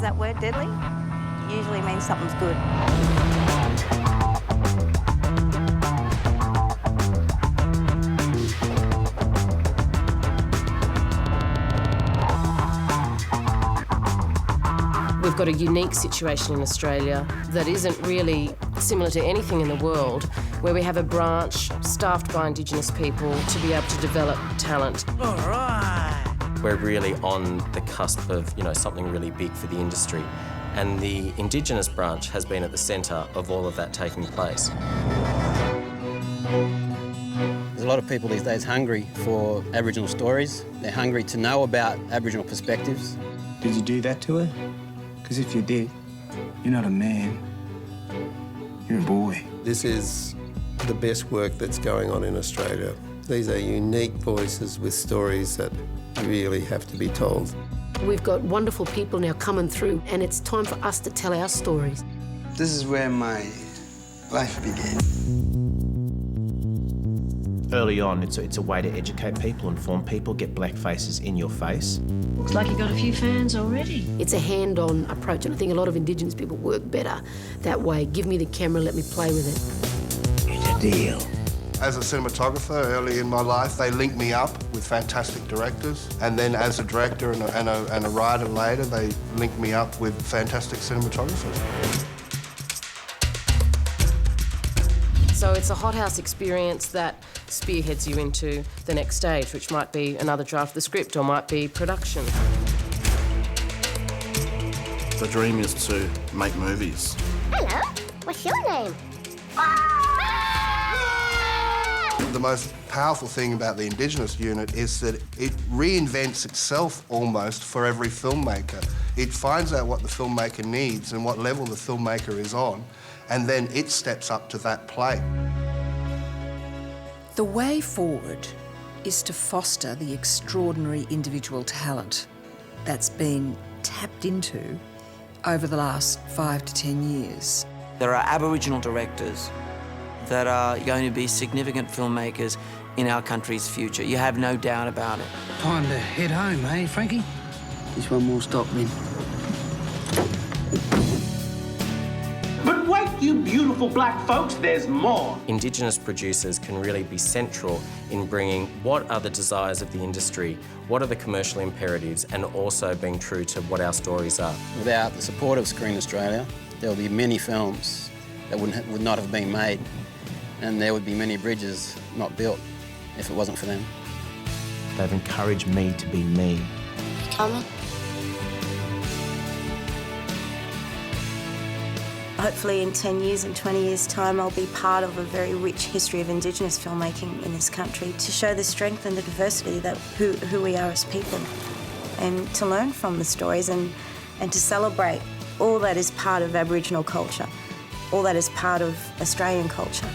hears that word, deadly, it usually means something's good. We've got a unique situation in Australia that isn't really similar to anything in the world, where we have a branch staffed by Indigenous people to be able to develop talent. All right. We're really on the cusp of, something really big for the industry, and the Indigenous branch has been at the centre of all of that taking place. There's a lot of people these days hungry for Aboriginal stories. They're hungry to know about Aboriginal perspectives. Did you do that to her? Because if you did, you're not a man, you're a boy. This is the best work that's going on in Australia. These are unique voices with stories that really have to be told. We've got wonderful people now coming through, and it's time for us to tell our stories. This is where my life began. Early on, it's a way to educate people, inform people, get black faces in your face. Looks like you got a few fans already. It's a hand-on approach, and I think a lot of Indigenous people work better that way. Give me the camera, let me play with it. It's a deal. As a cinematographer early in my life, they linked me up with fantastic directors. And then as a director and a writer later, they linked me up with fantastic cinematographers. So it's a hothouse experience that spearheads you into the next stage, which might be another draft of the script or might be production. The dream is to make movies. Hello, what's your name? The most powerful thing about the Indigenous unit is that it reinvents itself almost for every filmmaker. It finds out what the filmmaker needs and what level the filmmaker is on, and then it steps up to that plate. The way forward is to foster the extraordinary individual talent that's been tapped into over the last 5 to 10 years. There are Aboriginal directors that are going to be significant filmmakers in our country's future. You have no doubt about it. Time to head home, eh, Frankie? Just one more stop, then. But wait, you beautiful black folks, there's more. Indigenous producers can really be central in bringing what are the desires of the industry, what are the commercial imperatives, and also being true to what our stories are. Without the support of Screen Australia, there will be many films that would not have been made, and there would be many bridges not built if it wasn't for them. They've encouraged me to be me. Coming. Hopefully in 10 years and 20 years' time, I'll be part of a very rich history of Indigenous filmmaking in this country to show the strength and the diversity that who we are as people, and to learn from the stories and to celebrate all that is part of Aboriginal culture, all that is part of Australian culture.